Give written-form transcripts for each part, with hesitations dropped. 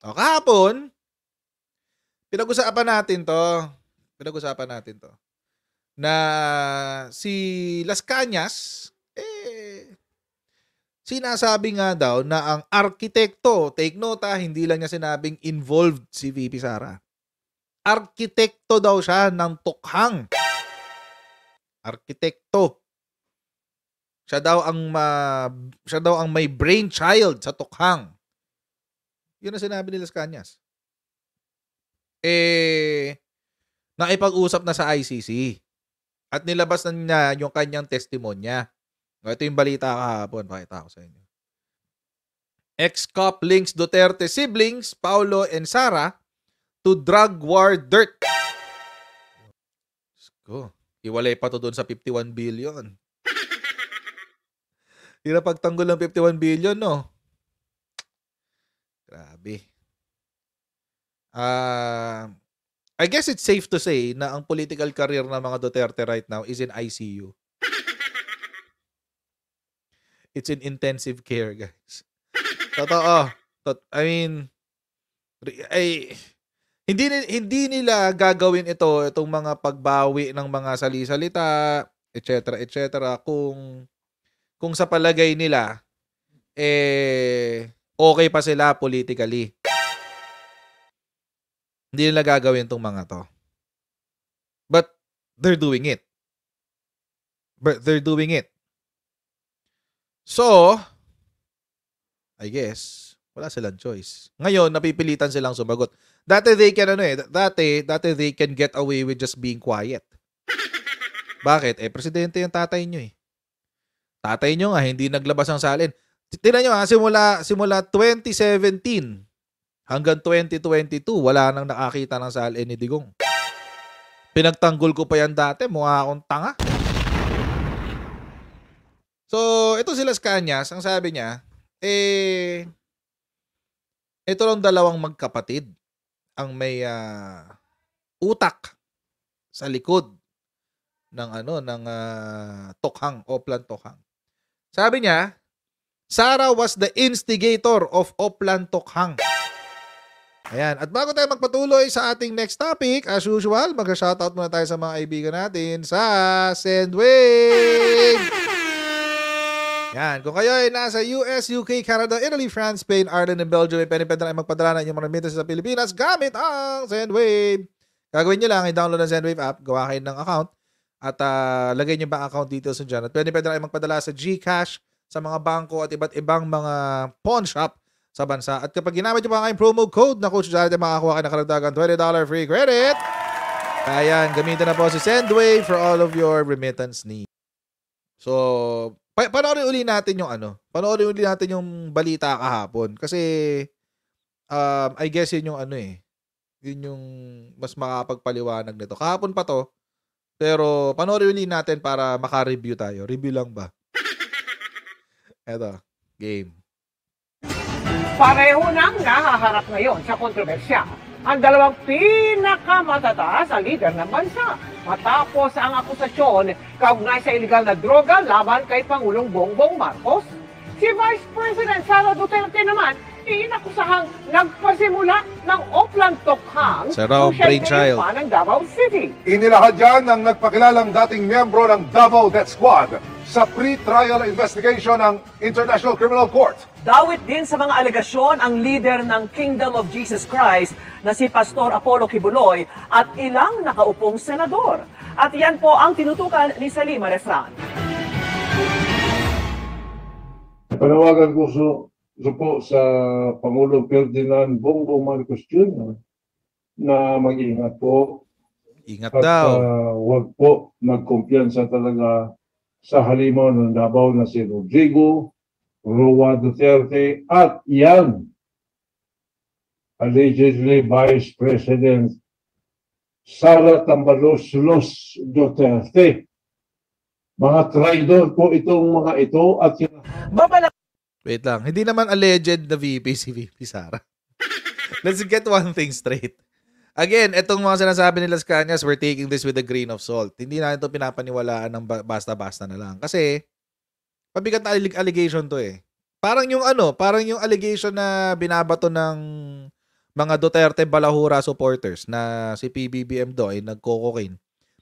O, kahapon, pinag-usapan natin to. Na si Las Cañas, sinasabi nga daw na ang arkitekto, take note hindi lang niya sinabing involved si VP Sara. Arkitekto daw siya ng tukhang. Arkitekto. Siya daw ang may brainchild sa tukhang. Yun ang sinabi ni Las Cañas. Naipag-usap na sa ICC. At nilabas na niya yung kanyang testimonya. Ito yung balita kahapon. Pakita ko sa inyo. Ex-cop links Duterte siblings, Paulo and Sara, to drug war dirt. Go. Iwalay pa to doon sa 51 billion. Hindi na pagtanggol ng 51 billion, no? Grabe. I guess it's safe to say na ang political career ng mga Duterte right now is in ICU. It's in intensive care, guys. Totoo. I mean, hindi nila gagawin itong mga pagbawi ng mga sali-salita, etc. kung sa palagay nila okay pa sila politically. Hindi nila gagawin tong mga to. But they're doing it. So, I guess, wala silang choice. Ngayon, napipilitan silang sumagot. Dati they can get away with just being quiet. Bakit? Presidente yung tatay nyo eh. Tatay nyo nga, hindi naglabas ng salin. Tingnan nyo simula 2017 hanggang 2022, wala nang nakakita ng salin ni Digong. Pinagtanggol ko pa yan dati, mukha akong tanga. So, ito si Las Cañas, ang sabi niya, ito lang dalawang magkapatid ang may utak sa likod ng Tokhang, Oplan Tokhang. Sabi niya, Sara was the instigator of Oplan Tokhang. Ayan. At bago tayo magpatuloy sa ating next topic, as usual, mag-shoutout muna tayo sa mga kaibigan natin sa Sendwave! Yan. Kung kayo ay nasa US, UK, Canada, Italy, France, Spain, Ireland, and Belgium, ay pwede na ay magpadala na inyong mga remittance sa Pilipinas gamit ang Sendwave. Gagawin nyo lang, i-download ang Sendwave app, gawa kayo ng account, at lagay nyo ba account details dyan. At pwede na ay magpadala sa GCash, sa mga bangko at iba't ibang mga pawn shop sa bansa. At kapag ginamit nyo pa ang promo code na Coach Jared, makakakuha kayo ng karagdagang $20 free credit. Kaya yan, gamitin na po si Sendwave for all of your remittance needs. So, panoorin uli natin yung balita kahapon. Kasi, I guess yun yung yun yung mas makapagpaliwanag nito. Kahapon pa to, pero panoorin uli natin para maka-review tayo. Review lang ba? Eto, game. Pareho nang nahaharap ngayon sa kontrobersya ang dalawang pinakamatataas na lider ng bansa matapos ang akusasyon kaugnay sa iligal na droga laban kay Pangulong Bongbong Marcos. Si Vice President Sara Duterte naman inakusahang nagpasimula ng Oplan Tokhang kung siya pa ng Davao City. Inilahad yan ng nagpakilalang dating miyembro ng Davao Death Squad sa pre-trial investigation ng International Criminal Court. Dawit din sa mga alegasyon ang leader ng Kingdom of Jesus Christ na si Pastor Apollo Kibuloy at ilang nakaupong senador. At yan po ang tinutukan ni Salima Refran. Panawagan ko po sa Pangulong Ferdinand Bongbong Marcos Jr. na mag-ingat po. Ingat at, daw. Huwag po magkumpiyansa talaga sa halimaw ng Davao na si Rodrigo Roa Duterte at yan, allegedly Vice President Sara Tambalos Duterte. Mga traidor po itong mga ito at Wait lang, hindi naman alleged na VP si VP Sara. Let's get one thing straight. Again, itong mga sinasabi ni Las Cañas, we're taking this with a grain of salt. Hindi natin ito pinapaniwalaan ng basta-basta na lang. Kasi, pabigat na allegation to eh. Parang yung allegation na binabato ng mga Duterte Balahura supporters na si PBBM do ay nagko-cocaine.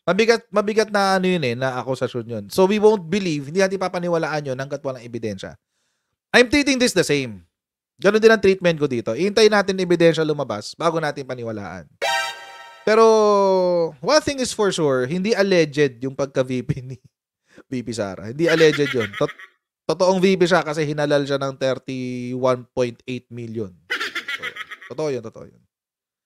Mabigat na ano yun na akusasyon yun. So we won't believe, hindi natin papaniwalaan yun hanggat walang ebidensya. I'm treating this the same. Ganon din ang treatment ko dito. Ihintayin natin ebidensya lumabas bago natin paniwalaan. Pero one thing is for sure, hindi alleged yung pagka-VP ni VP Sara. Hindi alleged yun. Totoong VP siya kasi hinalal siya ng 31.8 million. So, totoo yun.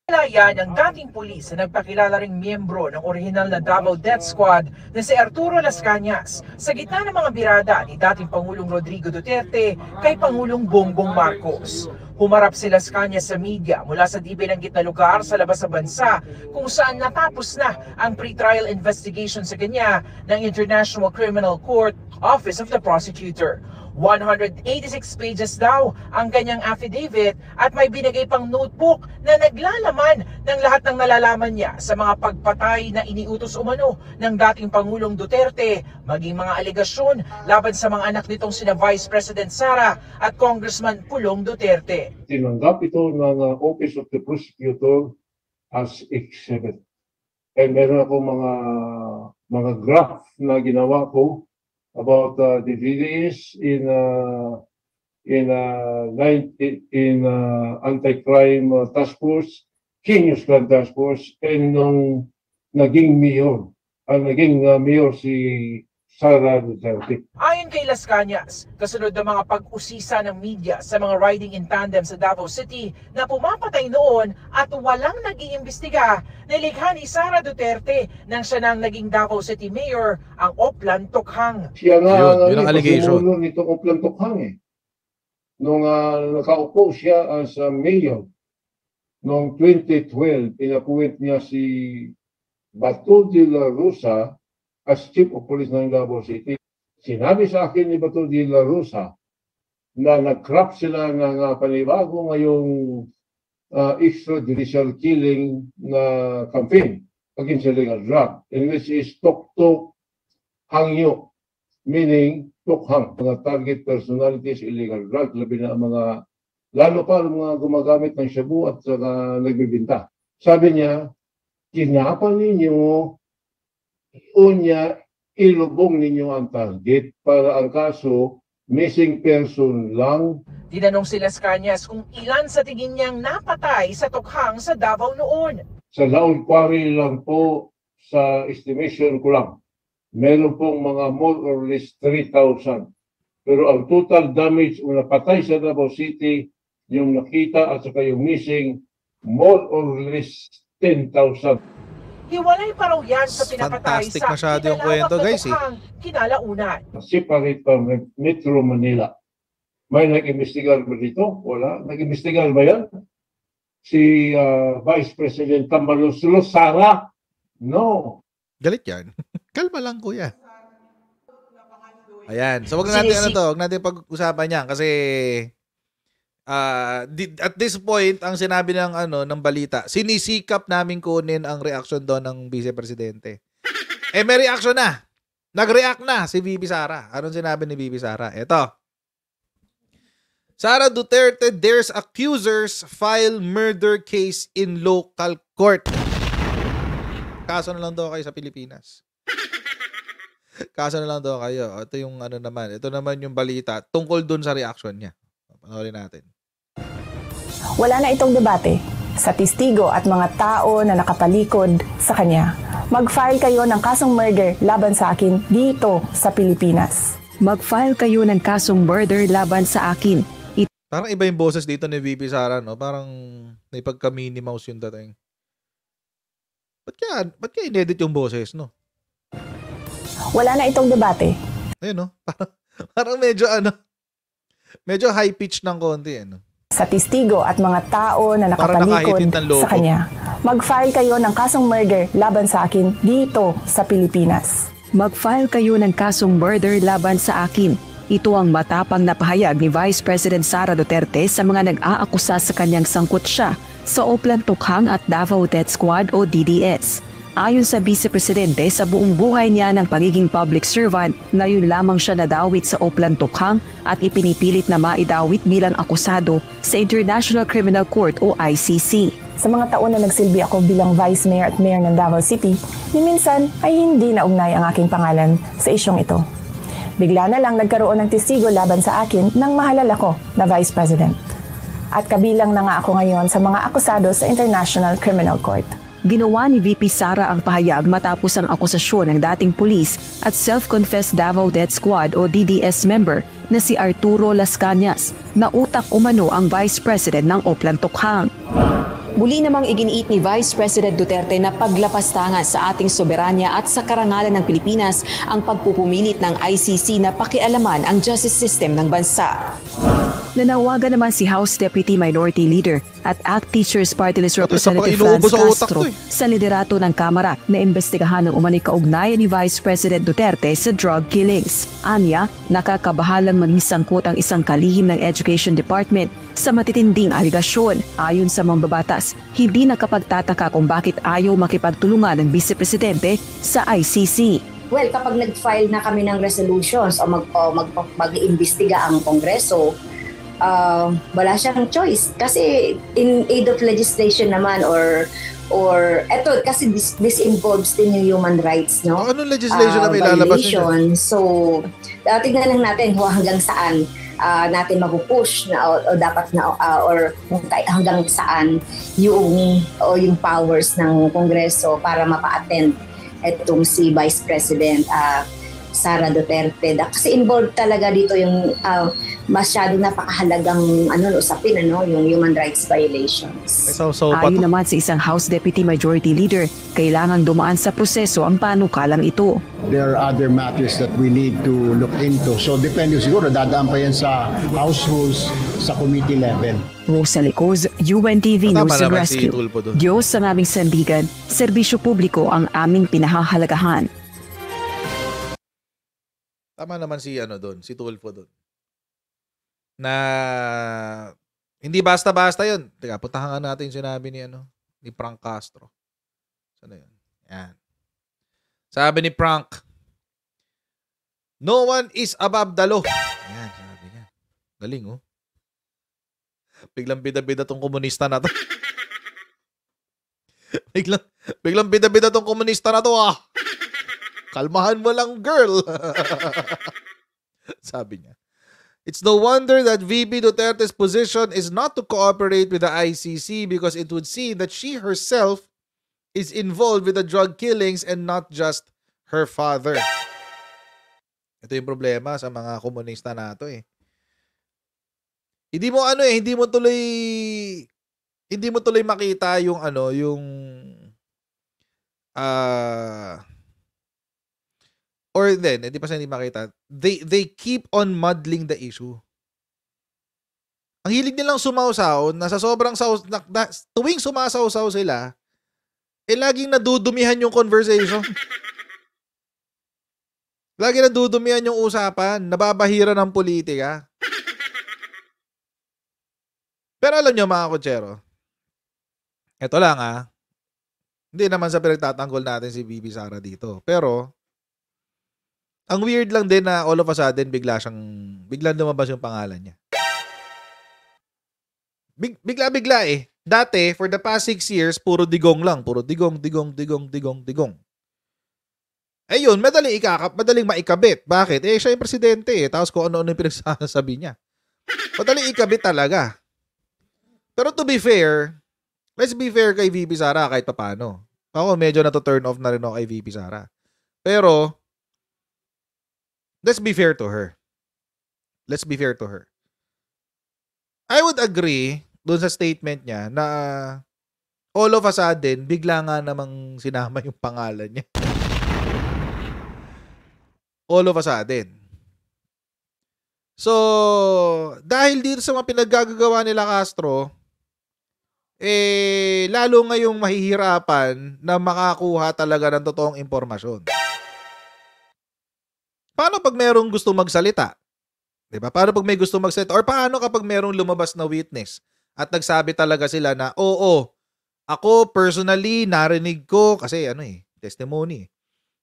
Yan ang dating pulis na nagpakilala ring miyembro ng orihinal na Davao Death Squad na si Arturo Las Cañas sa gitna ng mga birada ni dating Pangulong Rodrigo Duterte kay Pangulong Bongbong Marcos. Humarap si Las Cañas sa media mula sa di binanggit na lugar sa labas sa bansa kung saan natapos na ang pre-trial investigation sa kanya ng International Criminal Court Office of the Prosecutor. 186 pages daw ang kanyang affidavit at may binigay pang notebook na naglalaman ng lahat ng nalalaman niya sa mga pagpatay na iniutos umano ng dating Pangulong Duterte, maging mga alegasyon laban sa mga anak nitong sina Vice President Sara at Congressman Pulong Duterte. Tinanggap ito ng Office of the Prosecutor as exhibit. And meron ako mga graph na ginawa ko about the DDS in anti-crime task force, Genius Clan Task Force, and nung naging mayor si Sara Duterte. Ayon kay Las Cañas, kasunod ng mga pag-usisa ng media sa mga riding in tandem sa Davao City na pumapatay noon at walang nag-iimbestiga, nilikha ni Sara Duterte nang siya nang naging Davao City Mayor ang Oplan Tokhang. Siya nga yun ang allegation nitong Oplan Tokhang Nung nakaupo siya as mayor noong 2012, inapuwit niya si Bato de la Rosa as Chief of Police ng Davao City. Sinabi sa akin ni Bato de la Rosa na nag-craft sila ng panibago ngayong extrajudicial killing na campaign against illegal drug, in which is Tok Hangyo, meaning Tokhang, mga target personalities illegal drug, labi na mga, lalo pa mga gumagamit ng shabu at nagbibinta. Sabi niya, kinapan ninyo ilubong ninyo ang target para ang kaso missing person lang. Tinanong si Las Cañas kung ilan sa tingin niyang napatay sa Tokhang sa Davao noon. Sa Laon Quarry lang po, sa estimation ko lang, meron pong mga more or less 3,000. Pero ang total damage o napatay sa Davao City, yung nakita at saka yung missing, more or less 10,000. Hiwalay pa raw yan sa pinapatay Fantastic sa masyado yung kwento, guys, kinalaunan. Separate from Metro Manila. May nag-investigar ba dito? Wala. Nag-investigar ba yan? Si Vice President Tambalos Sara? No. Galit yan. Kalma lang, kuya. Ayan. So wag natin pag-usapan yan kasi at this point, ang sinabi ng balita, sinisikap namin kunin ang reaction doon ng Vice Presidente. May reaction na. Nag-react na si VP Sara. Anong sinabi ni VP Sara? Ito. Sara Duterte dares accusers file murder case in local court. Kaso na lang daw kayo sa Pilipinas. Kaso na lang daw kayo. Ito yung naman. Ito naman yung balita tungkol dun sa reaction niya. Panoorin natin. Wala na itong debate sa testigo at mga tao na nakapalikod sa kanya. Mag-file kayo ng kasong murder laban sa akin dito sa Pilipinas. Mag-file kayo ng kasong murder laban sa akin. Parang iba yung boses dito ni VP Sara, no? Parang may pagka-Minnie Mouse yung dating. Ba't kaya inedit yung boses, no? Wala na itong debate. Ayun, no? Parang medyo high pitch ng konti, no? Sa testigo at mga tao na nakapalikod sa kanya. Mag-file kayo ng kasong murder laban sa akin dito sa Pilipinas. Mag-file kayo ng kasong murder laban sa akin. Ito ang matapang na pahayag ni Vice President Sara Duterte sa mga nag-aakusa sa kanyang sangkot siya sa Oplan Tokhang at Davao Death Squad o DDS. Ayon sa Vice Presidente, sa buong buhay niya ng pagiging public servant, ngayon lamang siya nadawit sa Oplan Tukhang at ipinipilit na maidawit bilang akusado sa International Criminal Court o ICC. Sa mga taon na nagsilbi ako bilang Vice Mayor at Mayor ng Davao City, ni minsan ay hindi naugnay ang aking pangalan sa isyong ito. Bigla na lang nagkaroon ng testigo laban sa akin nang mahalal ako na Vice President. At kabilang na nga ako ngayon sa mga akusado sa International Criminal Court. Ginawa ni VP Sara ang pahayag matapos ang akusasyon ng dating pulis at self-confessed Davao Death Squad o DDS member na si Arturo Las Cañas na utak umano ang Vice President ng Oplan Tukhang. Muli namang iginiit ni Vice President Duterte na paglapastangan sa ating soberanya at sa karangalan ng Pilipinas ang pagpupumilit ng ICC na pakialaman ang justice system ng bansa. Nanawagan naman si House Deputy Minority Leader at ACT Teachers Party List Representative Franz Castro sa liderato ng Kamara na imbestigahan ng umano'y kaugnayan ni Vice President Duterte sa drug killings. Anya, nakakabahalang manisangkot ang isang kalihim ng Education Department sa matitinding aligasyon. Ayon sa mambabatas, hindi nakapagtataka kung bakit ayaw makipagtulungan ng Vice Presidente sa ICC. Well, kapag nag-file na kami ng resolutions o mag-imbestiga ang Kongreso, wala siyang choice kasi in aid of legislation naman or eto kasi this involves din yung human rights, no? Anong legislation na may lalabas niya? So, tignan lang natin hanggang saan natin mapupush na o dapat na or hanggang saan yung powers ng Kongreso para mapa-attend itong si Vice President Sara Duterte. Kasi involved talaga dito yung masyado napakahalagang usapin, yung human rights violations. Ayon naman sa isang House Deputy Majority Leader, kailangang dumaan sa proseso ang panukalang ito. There are other matters that we need to look into. So depende siguro, dadaan pa yan sa House rules sa committee level. Rosalie Coz, UNTV News and Rescue. Diyos ang aming sandigan, serbisyo publiko ang aming pinahahalagahan. Tama naman si si Tulfo doon. Na hindi basta-basta 'yon. Teka, puntahan natin yung sinabi ni Frank Castro. Saan 'yun? Yan. Sabi ni Frank, "No one is above the law." Yan, sabi niya. Galing, oh. Biglang bida-bida tong komunista na to. biglang bida-bida tong komunista na to, ah. Kalmahan mo lang, girl. Sabi niya. It's no wonder that VP Duterte's position is not to cooperate with the ICC because it would seem that she herself is involved with the drug killings and not just her father. Ito yung problema sa mga komunista na ito eh. Hindi mo tuloy makita yung or then, hindi pa siya hindi makita. They keep on muddling the issue. Ang hilig nilang sumausaw, nasa sobrang tuwing sumasaw-saw sila, laging nadudumihan yung conversation. Lagi nadudumihan yung usapan, nababahira ng politika. Pero alam nyo mga kutsero, ito lang hindi naman sa pinagtatanggol natin si VP Sara dito. Pero, ang weird lang din na all of a sudden biglang lumabas yung pangalan niya. Bigla eh. Dati, for the past 6 years, puro digong lang. Puro digong. Ayun, madaling maikabit. Bakit? Siya yung presidente eh. Tapos kung ano-ano yung pinagsasabi niya. Madaling ikabit talaga. Pero to be fair, let's be fair kay VP Sara kahit papano. Ako medyo na-turn off na rin ako kay VP Sara. Pero, let's be fair to her. I would agree doon sa statement niya na all of a sudden, bigla nga namang sinama yung pangalan niya. All of a sudden. So, dahil dito sa mga pinaggagawa nila Castro, lalo ngayong mahihirapan na makakuha talaga ng totoong impormasyon. Paano pag merong gusto magsalita? Diba? Paano pag may gusto magsalita? Or paano kapag merong lumabas na witness at nagsabi talaga sila na, oo, Ako personally, narinig ko, kasi testimony.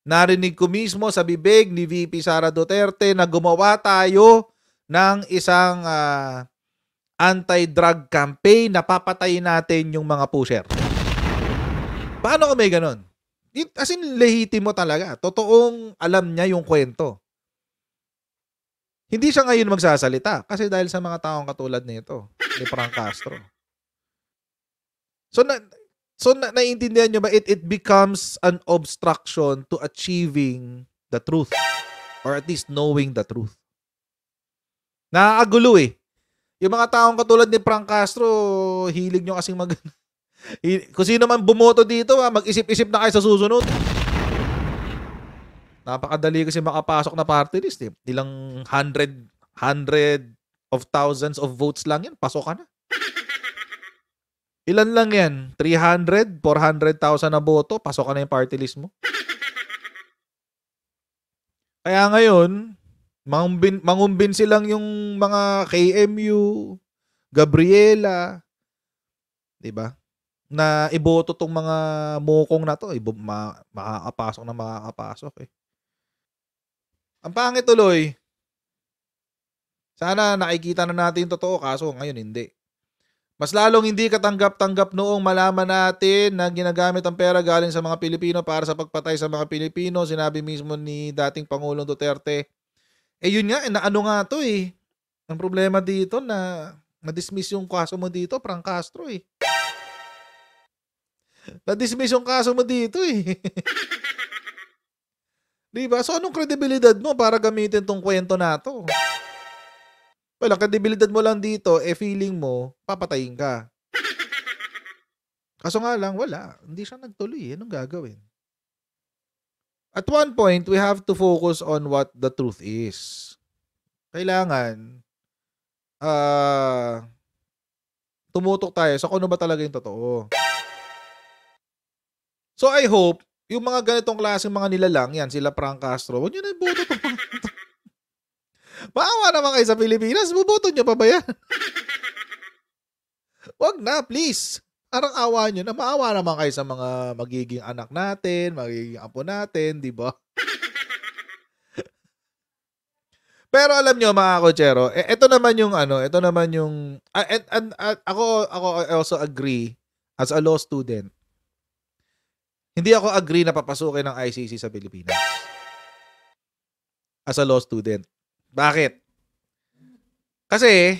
Narinig ko mismo sa bibig ni VP Sara Duterte na gumawa tayo ng isang anti-drug campaign na papatayin natin yung mga pusher. Paano kung may ganon? As in, lehitimo talaga. Totoong alam niya yung kwento. Hindi siya ngayon magsasalita kasi dahil sa mga taong katulad nito, ni Frank Castro. So naiintindihan nyo ba, it becomes an obstruction to achieving the truth or at least knowing the truth. Nakakagulo eh. Yung mga taong katulad ni Frank Castro, hilig nyo kasing kung sino man bumoto dito, mag-isip-isip na kayo sa susunod. Napakadali kasi makapasok na party list eh. Ilang hundred of thousands of votes lang yan, pasok ka na. Ilan lang yan? 300, 400,000 na boto, pasok ka na yung party list mo. Kaya ngayon, mangumbinsi lang yung mga KMU, Gabriela, diba? Na iboto tong mga mokong na to, makakapasok na makakapasok eh. Ang pangit tuloy, sana nakikita na natin yung totoo, kaso ngayon hindi. Mas lalong hindi katanggap-tanggap noong malaman natin na ginagamit ang pera galing sa mga Pilipino para sa pagpatay sa mga Pilipino. Sinabi mismo ni dating Pangulong Duterte. Yun nga, naano nga to eh. Ang problema dito na-dismiss yung kaso mo dito, Frank Castro eh. Na-dismiss yung kaso mo dito eh. Diba? So anong kredibilidad mo para gamitin tong kwento na to? Well, ang kredibilidad mo lang dito, feeling mo, papatayin ka. Kaso nga lang, wala. Hindi siya nagtuloy. Anong gagawin? At one point, we have to focus on what the truth is. Kailangan, tumutok tayo sa kung ano ba talaga yung totoo. So I hope, yung mga ganitong klaseng mga nilalang, yan, sila Frank Castro, huwag nyo na iboto itong maawa naman kayo sa Pilipinas. Buboto nyo pa ba yan? Wag na, please. Parang awa nyo na. Maawa naman kayo sa mga magiging anak natin, magiging apo natin, di ba? Pero alam nyo, mga kotsero, ito naman yung ako I also agree as a law student. Hindi ako agree na papasukin ng ICC sa Pilipinas. As a law student. Bakit? Kasi,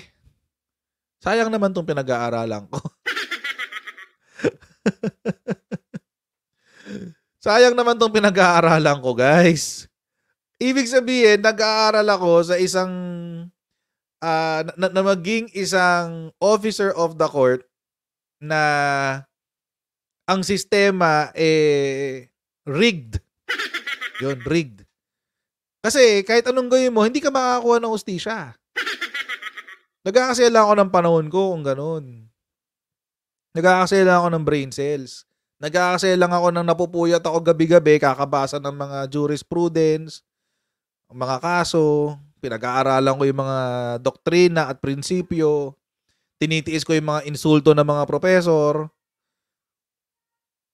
sayang naman tong pinag-aaralan ko. Sayang naman tong pinag-aaralan ko, guys. Ibig sabihin, nag-aaral ako sa isang, na maging isang officer of the court na ang sistema rigged. Yun, rigged. Kasi kahit anong gawin mo, hindi ka makakakuha ng hustisya. Nagkakasela ako ng panahon ko kung ganun. Nagkakasela ako ng brain cells. Nagkakasela ako ng napupuyat ako gabi-gabi, kakabasa ng mga jurisprudence, mga kaso, pinag-aaralan ko yung mga doktrina at prinsipyo, tinitiis ko yung mga insulto ng mga profesor,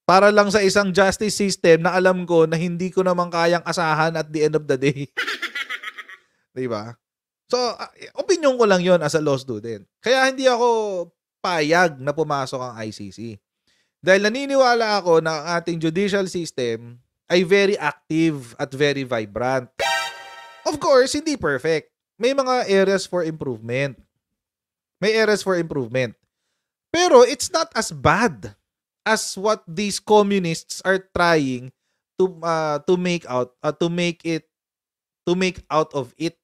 para lang sa isang justice system na alam ko na hindi ko naman kayang asahan at the end of the day. Diba? So, opinion ko lang yon as a law student. Kaya hindi ako payag na pumasok ang ICC. Dahil naniniwala ako na ang ating judicial system ay very active at very vibrant. Of course, hindi perfect. May mga areas for improvement. Pero it's not as bad as what these communists are trying to make out of it.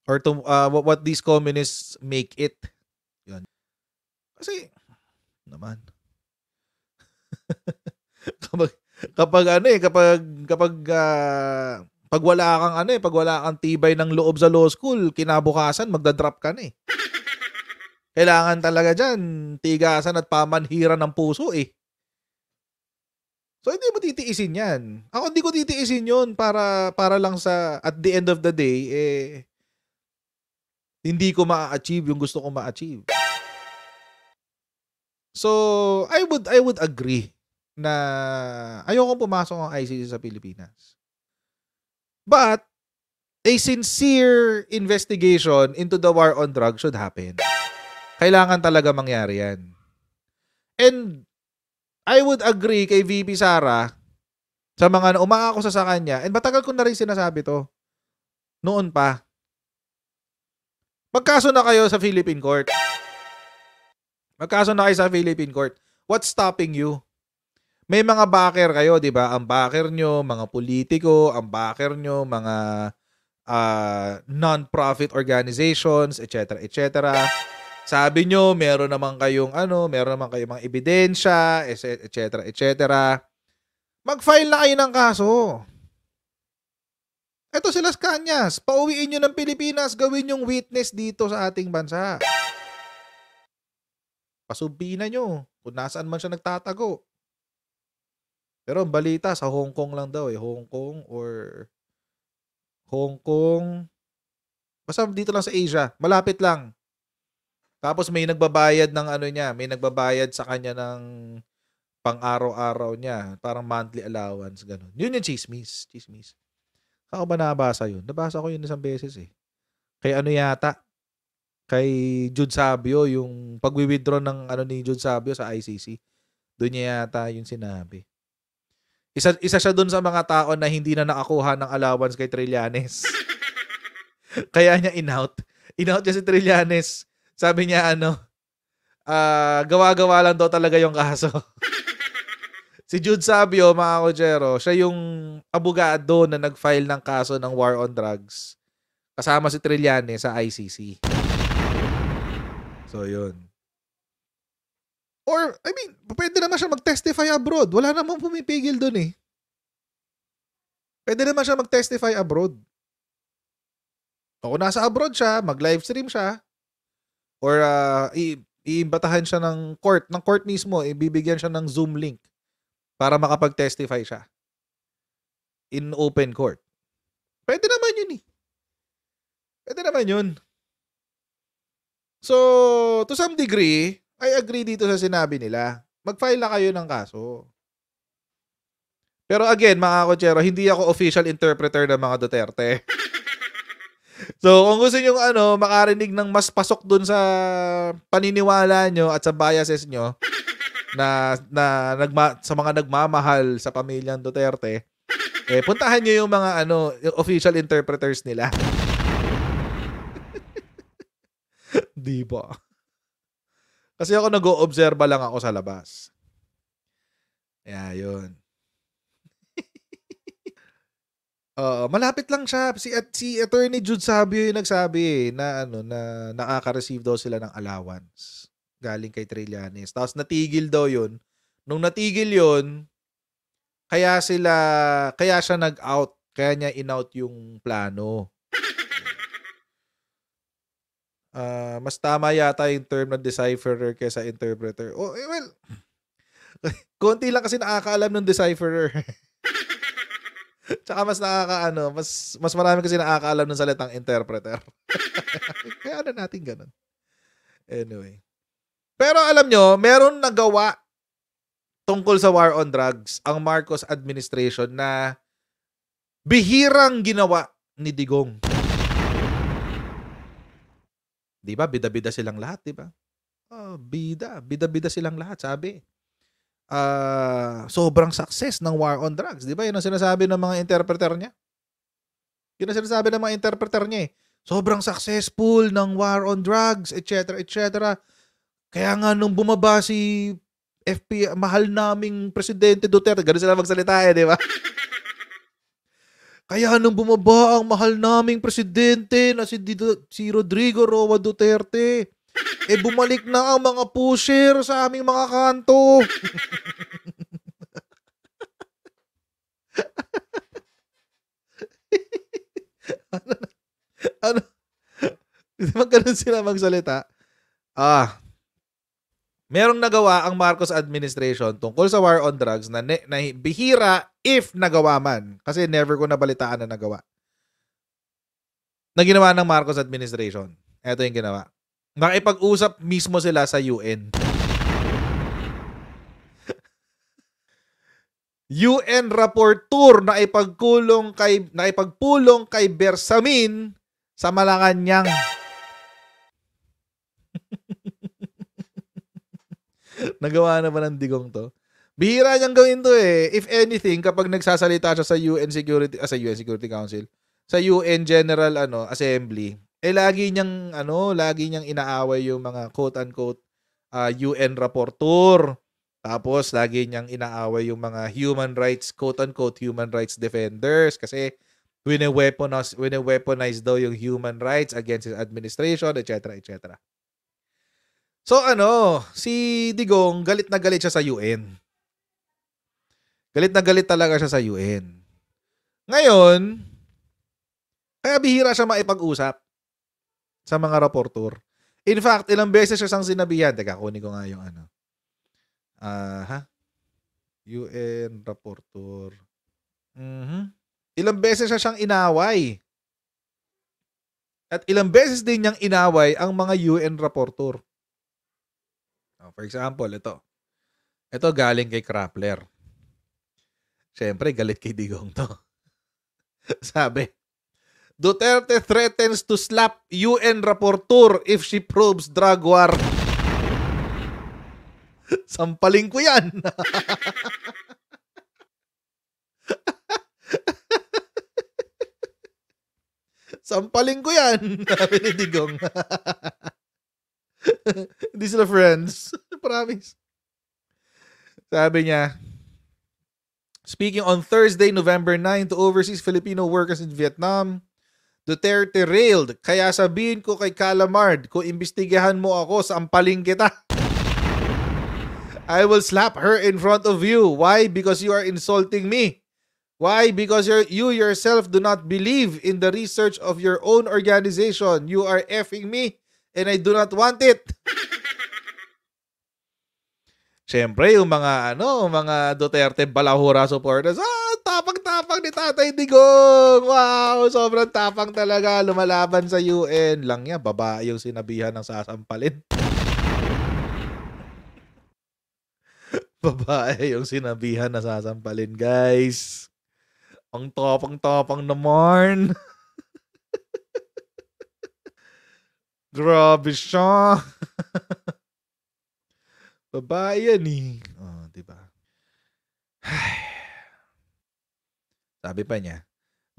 Or to what these communists make it. Yun. Kasi naman pag wala kang tibay ng loob sa law school, kinabukasan magda-drop ka na eh. Kailangan talaga dyan, tigasan at pamanhiran ng puso eh. So, hindi mo titiisin yan. Ako hindi ko titiisin yun para lang sa, at the end of the day, hindi ko ma-achieve yung gusto ko ma-achieve. So, I would agree na ayokong pumasok ang ICC sa Pilipinas. But, a sincere investigation into the war on drugs should happen. Kailangan talaga mangyari yan. And, I would agree kay VP Sara sa mga umaakusa sa kanya, and matagal ko na rin sinasabi to. Noon pa. Magkaso na kayo sa Philippine Court. Magkaso na kayo sa Philippine Court. What's stopping you? May mga backer kayo, di ba? Ang backer nyo, mga politiko, ang backer nyo, mga non-profit organizations, etc. etc. Sabi nyo, meron naman kayong mga ebidensya, etc. etc. Mag-file na kayo ng kaso. Ito si Las Cañas. Pauwiin nyo ng Pilipinas, gawin yung witness dito sa ating bansa. Pasubina nyo kung nasaan man siya nagtatago. Pero ang balita, sa Hong Kong lang daw Hong Kong. Basta dito lang sa Asia. Malapit lang. Tapos may nagbabayad ng may nagbabayad sa kanya ng pang-araw-araw niya. Parang monthly allowance, ganun. Yun yung chismis. Saan ko ba nabasa yun? Nabasa ko yun isang beses eh. Kay kay Jude Sabio, yung pag-withdraw ng ni Jude Sabio sa ICC. Doon niya yata yung sinabi. Isa siya doon sa mga tao na hindi na nakakuha ng allowance kay Trillanes. Kaya niya in-out. In-out niya si Trillanes. Sabi niya gawa-gawa lang daw talaga yung kaso. Si Jude Sabio, mga kochero, siya yung abogado na nag-file ng kaso ng war on drugs. Kasama si Trillanes sa ICC. So, yun. Or, pwede naman siya mag-testify abroad. Wala namang pumipigil dun eh. Pwede naman siya mag-testify abroad. O kung nasa abroad siya, mag-livestream siya. Or iimbatahan siya ng court mismo, ibibigyan siya ng Zoom link para makapag-testify siya. In open court. Pwede naman yun eh. Pwede naman yun. So, to some degree, I agree dito sa sinabi nila. Mag-file na kayo ng kaso. Pero again, mga kochero, hindi ako official interpreter ng mga Duterte. So, kung gusto nyo makarinig ng mas pasok dun sa paniniwala nyo at sa biases nyo sa mga nagmamahal sa pamilyang Duterte, puntahan nyo yung mga yung official interpreters nila. Di ba? Kasi ako nag-o-obserba lang ako sa labas. Yeah, yun. Malapit lang siya. Si Attorney Jude Sabio yung nagsabi na nakaka-receive daw sila ng allowance galing kay Trillanes. Tapos natigil daw yun. Nung natigil yun, kaya siya nag-out. Kaya niya in-out yung plano. Mas tama yata yung term na decipherer kaysa interpreter. Konti lang kasi nakakaalam ng decipherer. Tsaka mas mas marami kasi nakakaalam ng salitang interpreter. Kaya natin ganun. Anyway. Pero alam nyo, meron nagawa tungkol sa war on drugs ang Marcos administration na bihirang ginawa ni Digong. Di ba? Bida-bida silang lahat, di ba? Bida-bida silang lahat, sabi. Sobrang success ng war on drugs. Di ba? Yun ang sinasabi ng mga interpreter niya. Yun ang sinasabi ng mga interpreter niya eh. Sobrang successful ng war on drugs, etc. etc. Kaya nga nung bumaba si mahal naming Presidente Duterte, ganun sila magsalita eh, di ba? Kaya nung bumaba ang mahal naming presidente na si Rodrigo Roa Duterte, bumalik na ang mga pusher sa aming mga kanto. Di ba ganun sila magsalita? Merong nagawa ang Marcos administration tungkol sa war on drugs na bihira if nagawa man. Kasi never ko nabalitaan na nagawa. Na ginawa ng Marcos administration. Ito yung ginawa. Nakipag-usap mismo sila sa UN. UN rapporteur na ipagpulong kay Bersamin sa Malacanang. Nagawa na ba ng Digong to? Bihira niyang gawin to eh. If anything, kapag nagsasalita siya sa UN Security Council, sa UN General Assembly, lagi niyang inaaway yung mga quote-unquote UN rapporteur. Tapos lagi niyang inaaway yung mga human rights, quote-unquote human rights defenders kasi wine-weaponize daw yung human rights against his administration, etc., etc. So si Digong galit na galit siya sa UN. Galit na galit talaga siya sa UN. Ngayon, kaya bihira siya maipag-usap sa mga raportor. In fact, ilang beses siya siyang sinabihan. Teka, kunin ko nga yung UN rapporteur. Ilang beses siya siyang inaway. At ilang beses din niyang inaway ang mga UN rapporteur. For example, ito. Ito galing kay Krappler. Siyempre, galit kay Digong to. Sabi, Duterte threatens to slap UN rapporteur if she probes drug war. Sampaling ko yan. Sampaling ko yan. Sabi ni Digong. Hindi sila friends. Promise. Sabi niya, speaking on Thursday, November 9 to overseas Filipino workers in Vietnam, Duterte railed, kaya sabihin ko kay Calamard, kung imbestigahan mo ako, sampaling kita. I will slap her in front of you. Why? Because you are insulting me. Why? Because you yourself do not believe in the research of your own organization. You are effing me and I do not want it. Siyempre, yung mga Duterte balahura supporters, tapang-tapang ni Tatay Digong. Wow, sobrang tapang talaga. Lumalaban sa UN. Lang niya, babae yung sinabihan ng sasampalin. Babae yung sinabihan na sasampalin, guys. Ang tapang-tapang naman. Grabe siya. Babae yan eh. Oh, diba? Sabi pa niya,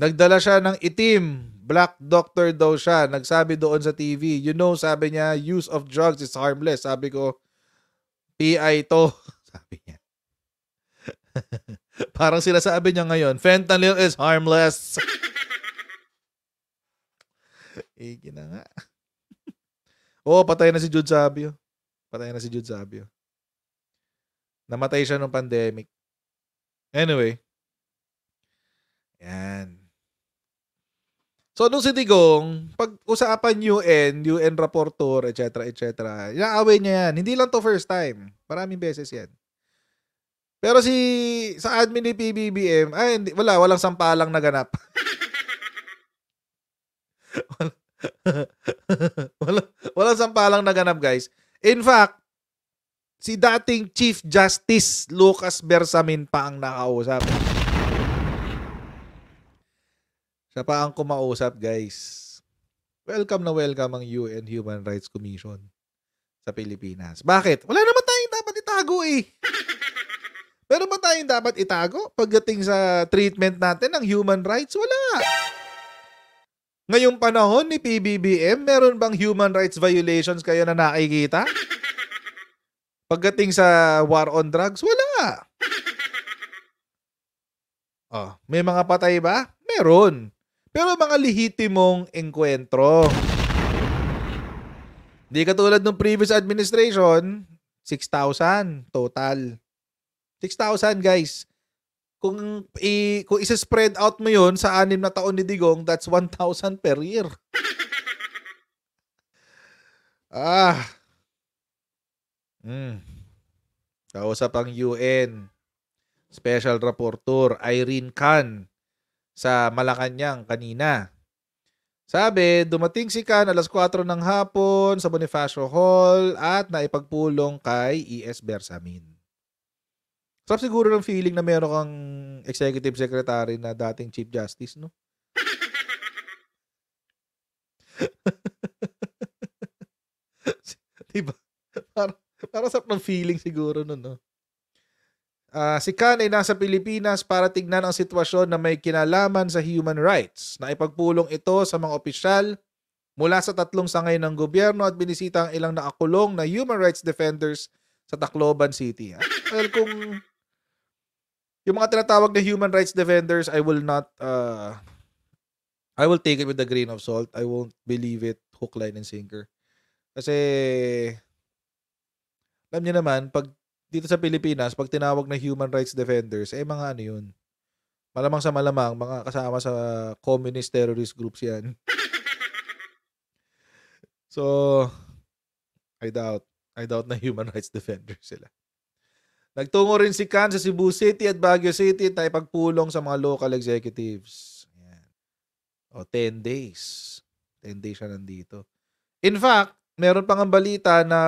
nagdala siya ng itim. Black doctor daw siya. Nagsabi doon sa TV. Sabi niya, use of drugs is harmless. Sabi ko, PI to. Sabi niya. Parang sila sabi niya ngayon, fentanyl is harmless. Iki na nga. Patay na si Jude Sabio. Namatay siya nung pandemic. Anyway. Yan. So, nung si Digong, pag-usapan UN rapporteur, etc., inaaway niya yan. Hindi lang to first time. Maraming beses yan. Pero sa admin ni PBBM, walang sampalang naganap. walang sampalang naganap, guys. In fact, si dating Chief Justice Lucas Bersamin pa ang nakausap. Siya pa ang kumausap, guys. Welcome na welcome ang UN Human Rights Commission sa Pilipinas. Bakit? Wala naman tayong dapat itago eh. Meron ba tayong dapat itago pagdating sa treatment natin ng human rights? Wala. Ngayong panahon ni PBBM, meron bang human rights violations kayo na nakikita? Pagdating sa war on drugs, wala. May mga patay ba? Meron. Pero mga lehitimong engkwentro. Di katulad ng previous administration, 6,000 total. 6,000, guys. Kung isa-spread out mo yun sa 6 na taon ni Digong, that's 1,000 per year. Kausap ang UN Special Rapporteur Irene Khan sa Malacanang kanina. Sabi, dumating si Khan alas 4 ng hapon sa Bonifacio Hall at naipagpulong kay E.S. Bersamin. Sarap siguro ng feeling na meron kang executive secretary na dating Chief Justice, no? Diba? Parang sarap ng feeling siguro nun, no? Si Khan ay nasa Pilipinas para tignan ang sitwasyon na may kinalaman sa human rights. Naipagpulong ito sa mga opisyal mula sa 3 sangay ng gobyerno at binisita ang ilang nakakulong na human rights defenders sa Tacloban City. Well, kung yung mga tinatawag na human rights defenders, I will take it with a grain of salt. I won't believe it hook, line, and sinker. Kasi, alam niyo naman, pag dito sa Pilipinas, pag tinawag na human rights defenders, mga ano yun. Malamang sa malamang, mga kasama sa communist terrorist groups yan. So, I doubt na human rights defenders sila. Nagtungo rin si Khan sa Cebu City at Baguio City at ipagpulong sa mga local executives. Ayan. 10 days. 10 days siya nandito. In fact, meron pang ang balita na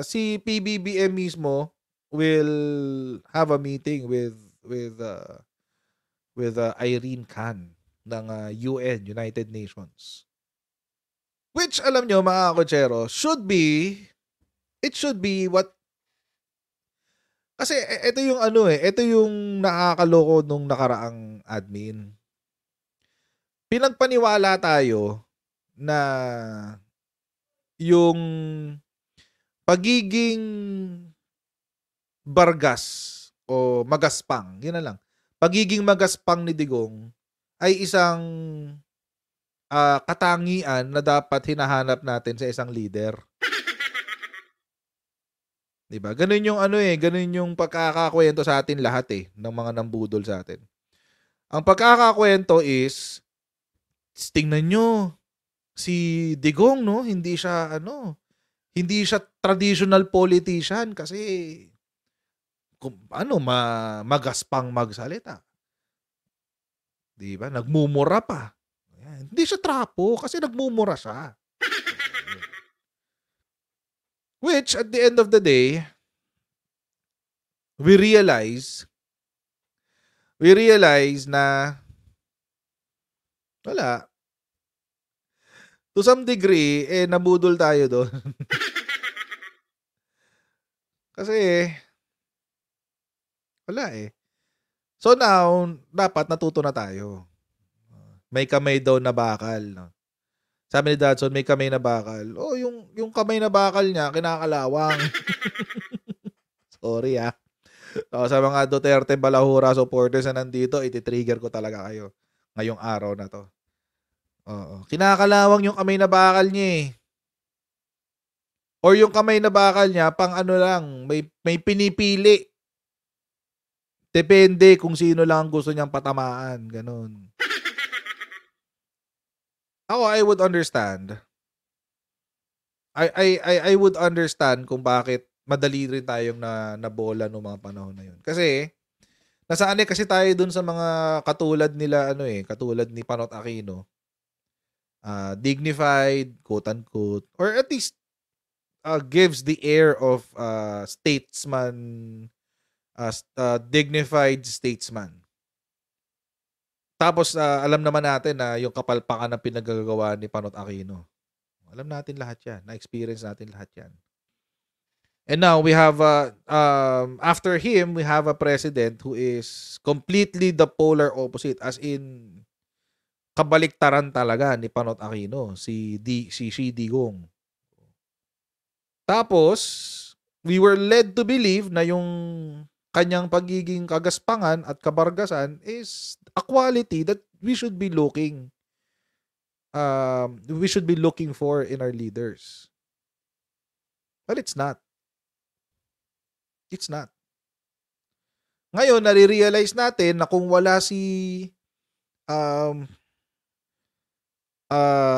si PBBM mismo will have a meeting with Irene Khan ng UN, United Nations. Which, alam nyo, mga kotsero, it should be what, kasi ito yung ito yung nakakaloko nung nakaraang admin. Pinagpaniwala tayo na yung pagiging bargas o magaspang, yun na lang. Pagiging magaspang ni Digong ay isang katangian na dapat hinahanap natin sa isang leader. 'Di ba? Ganun yung ganun yung pagkakakwento sa atin lahat ng mga nambudol sa atin. Ang pagkakakwento is, tingnan nyo, si Digong, no, hindi siya traditional politician kasi magaspang magsalita. 'Di ba? Nagmumura pa. Ayan. Hindi siya trapo kasi nagmumura siya. Which at the end of the day, we realize na wala. To some degree, nabudol tayo doon. Kasi, wala So now, dapat natuto na tayo. May kamay daw na bakal. No? Sabi ni Dadson, may kamay na bakal. Yung kamay na bakal niya, kinakalawang. Sorry sa mga Duterte Balahura supporters na nandito, iti-trigger ko talaga kayo ngayong araw na to. Oo. Kinakalawang yung kamay na bakal niya Or yung kamay na bakal niya, pang lang, may pinipili. Depende kung sino lang gusto niyang patamaan. Ganun. Ako, I would understand. I would understand kung bakit madali rin tayong nabola noong mga panahon na yun. Kasi, nasanay kasi tayo dun sa mga katulad nila, katulad ni Panot Aquino. Dignified, quote-unquote, or at least gives the air of statesman, dignified statesman. Tapos, alam naman natin na yung kapalpakan na pinagagawa ni Panot Aquino. Alam natin lahat yan. Na-experience natin lahat yan. And now, we have, after him, we have a president who is completely the polar opposite. As in, kabaliktaran talaga ni Panot Aquino, si Digong. Tapos, we were led to believe na yung kanyang pagiging kagaspangan at kabargasan is a quality that we should be looking for in our leaders. But it's not. It's not. Ngayon, nare-realize natin na kung wala si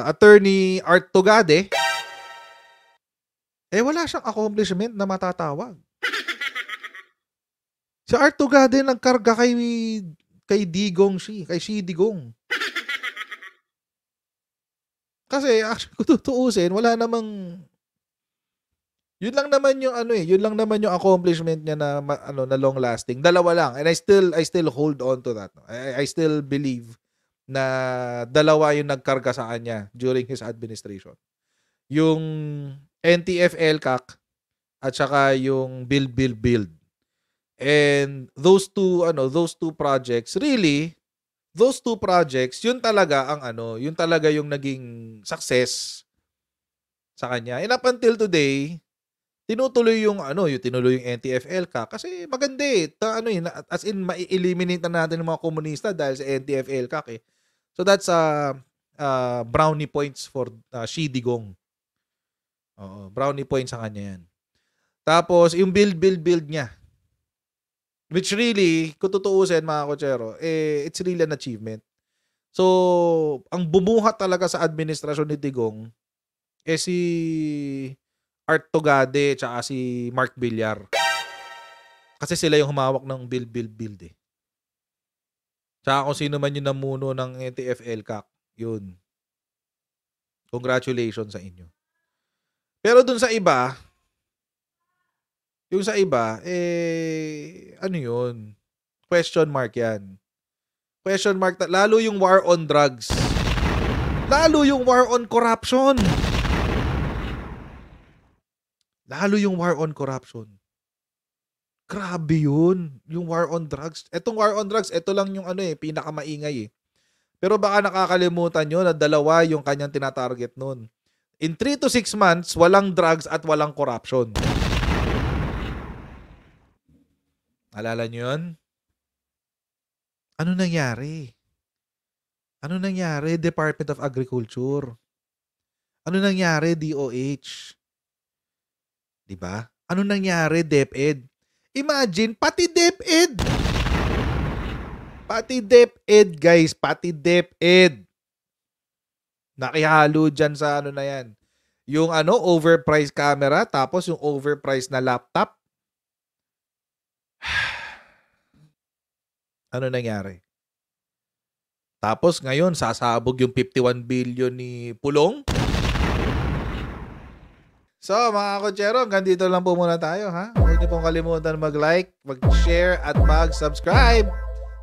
Attorney Art Tugade, wala siyang accomplishment na matatawag. Si Art Tugade nagkarga kay Digong kay Digong. Kasi actually kung tutuusin, wala namang Yun lang naman yung ano yun lang naman yung accomplishment niya na na long lasting. Dalawa lang, and I still hold on to that. I still believe na dalawa yung nagkarga sa kanya during his administration. Yung NTF-ELCAC at saka yung Build. And those two projects, really, yun talaga yung naging success sa kanya. And up until today, tinuloy yung NTF-ELCAC kasi maganda as in ma-eliminate na natin ng mga komunista dahil sa NTF-ELCAC eh. So that's brownie points for Xi Digong. Oo, brownie points sa kanya yan. Tapos yung build niya, which really, kung tutuusin mga kotsero, it's really an achievement. So, ang bumuhat talaga sa administrasyon ni Digong si Art Togade tsaka si Mark Villar. Kasi sila yung humawak ng build eh. Tsaka kung sino man yung namuno ng NTF-ELCAC, yun. Congratulations sa inyo. Pero dun sa iba, ano yun? Question mark yan. Question mark, lalo yung war on drugs. Lalo yung war on corruption. Grabe yun. Yung war on drugs. Etong war on drugs, ito lang yung pinakamaingay eh. Pero baka nakakalimutan nyo na dalawa yung kanyang tinatarget nun. In 3 to 6 months, walang drugs at walang corruption. Alala nyo yun? Ano nangyari? Department of Agriculture? Ano nangyari, DOH? Diba? Ano nangyari, DepEd? Imagine, pati DepEd! Guys. Pati DepEd. Nakihalo dyan sa na yan. Yung overpriced camera, tapos yung overpriced na laptop. Ano nangyari? Tapos ngayon, sasabog yung 51 billion ni Pulong. So, mga kotsero, hanggang dito lang po muna tayo, ha? Huwag niyo pong kalimutan mag-like, mag-share, at mag-subscribe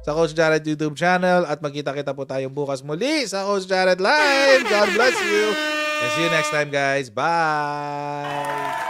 sa Coach Jared YouTube channel. At magkita-kita po tayo bukas muli sa Coach Jared Live. God bless you. And see you next time, guys. Bye!